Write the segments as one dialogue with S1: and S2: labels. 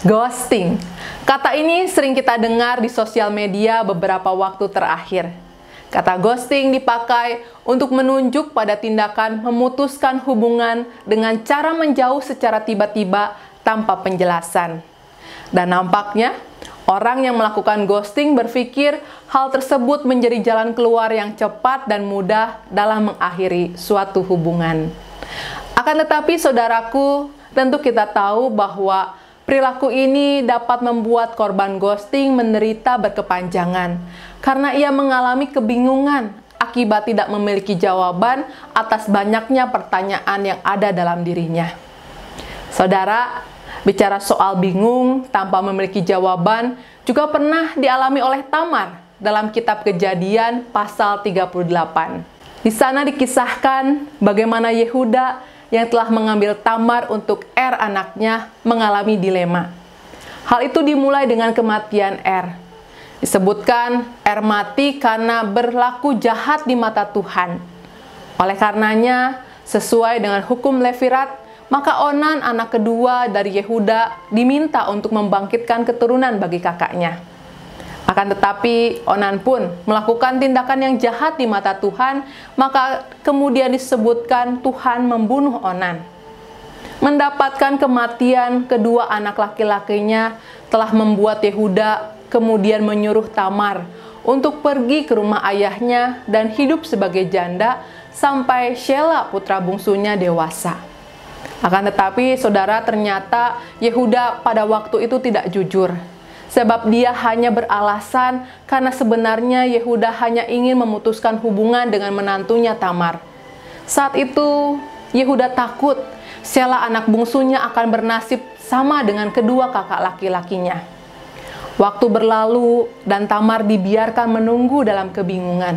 S1: Ghosting. Kata ini sering kita dengar di sosial media beberapa waktu terakhir. Kata ghosting dipakai untuk menunjuk pada tindakan memutuskan hubungan dengan cara menjauh secara tiba-tiba tanpa penjelasan. Dan nampaknya, orang yang melakukan ghosting berpikir hal tersebut menjadi jalan keluar yang cepat dan mudah dalam mengakhiri suatu hubungan. Akan tetapi, saudaraku, tentu kita tahu bahwa perilaku ini dapat membuat korban ghosting menderita berkepanjangan karena ia mengalami kebingungan akibat tidak memiliki jawaban atas banyaknya pertanyaan yang ada dalam dirinya. Saudara, bicara soal bingung tanpa memiliki jawaban juga pernah dialami oleh Tamar dalam kitab Kejadian pasal 38. Di sana dikisahkan bagaimana Yehuda yang telah mengambil Tamar untuk anaknya mengalami dilema. Hal itu dimulai dengan kematian Disebutkan mati karena berlaku jahat di mata Tuhan. Oleh karenanya, sesuai dengan hukum Levirat, maka Onan anak kedua dari Yehuda diminta untuk membangkitkan keturunan bagi kakaknya. Akan tetapi, Onan pun melakukan tindakan yang jahat di mata Tuhan, maka kemudian disebutkan Tuhan membunuh Onan. Mendapatkan kematian kedua anak laki-lakinya telah membuat Yehuda kemudian menyuruh Tamar untuk pergi ke rumah ayahnya dan hidup sebagai janda sampai Shelah putra bungsunya dewasa. Akan tetapi, saudara, ternyata Yehuda pada waktu itu tidak jujur. Sebab dia hanya beralasan karena sebenarnya Yehuda hanya ingin memutuskan hubungan dengan menantunya Tamar. Saat itu, Yehuda takut Shelah anak bungsunya akan bernasib sama dengan kedua kakak laki-lakinya. Waktu berlalu dan Tamar dibiarkan menunggu dalam kebingungan.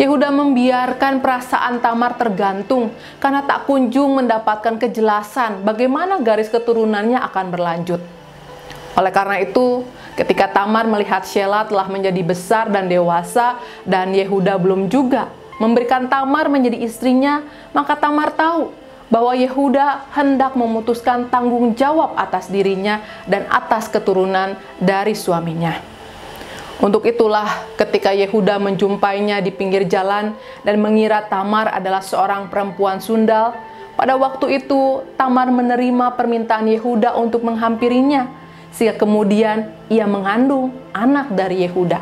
S1: Yehuda membiarkan perasaan Tamar tergantung karena tak kunjung mendapatkan kejelasan bagaimana garis keturunannya akan berlanjut. Oleh karena itu, ketika Tamar melihat Shelah telah menjadi besar dan dewasa dan Yehuda belum juga memberikan Tamar menjadi istrinya, maka Tamar tahu bahwa Yehuda hendak memutuskan tanggung jawab atas dirinya dan atas keturunan dari suaminya. Untuk itulah ketika Yehuda menjumpainya di pinggir jalan dan mengira Tamar adalah seorang perempuan sundal, pada waktu itu Tamar menerima permintaan Yehuda untuk menghampirinya, sehingga kemudian ia mengandung anak dari Yehuda.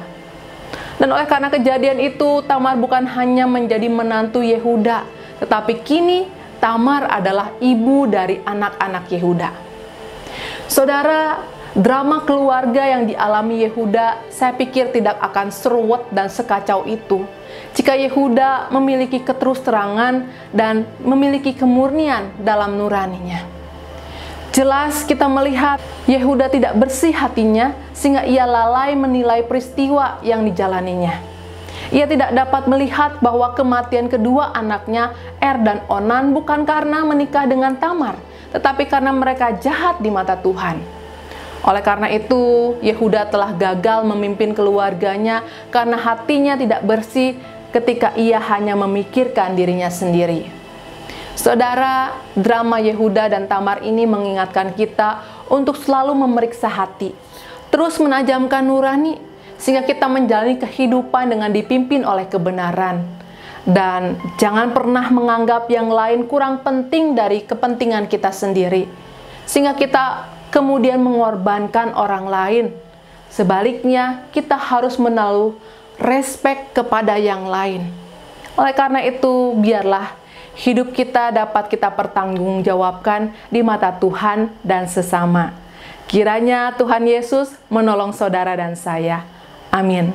S1: Dan oleh karena kejadian itu, Tamar bukan hanya menjadi menantu Yehuda, tetapi kini Tamar adalah ibu dari anak-anak Yehuda. Saudara, drama keluarga yang dialami Yehuda, saya pikir tidak akan seruat dan sekacau itu jika Yehuda memiliki keterus-terangan dan memiliki kemurnian dalam nuraninya. Jelas kita melihat Yehuda tidak bersih hatinya sehingga ia lalai menilai peristiwa yang dijalaninya. Ia tidak dapat melihat bahwa kematian kedua anaknya, dan Onan, bukan karena menikah dengan Tamar, tetapi karena mereka jahat di mata Tuhan. Oleh karena itu, Yehuda telah gagal memimpin keluarganya karena hatinya tidak bersih ketika ia hanya memikirkan dirinya sendiri. Saudara, drama Yehuda dan Tamar ini mengingatkan kita untuk selalu memeriksa hati, terus menajamkan nurani, sehingga kita menjalani kehidupan dengan dipimpin oleh kebenaran. Dan jangan pernah menganggap yang lain kurang penting dari kepentingan kita sendiri, sehingga kita kemudian mengorbankan orang lain. Sebaliknya, kita harus menaruh respek kepada yang lain. Oleh karena itu, biarlah hidup kita dapat kita pertanggungjawabkan di mata Tuhan dan sesama. Kiranya Tuhan Yesus menolong saudara dan saya. Amin.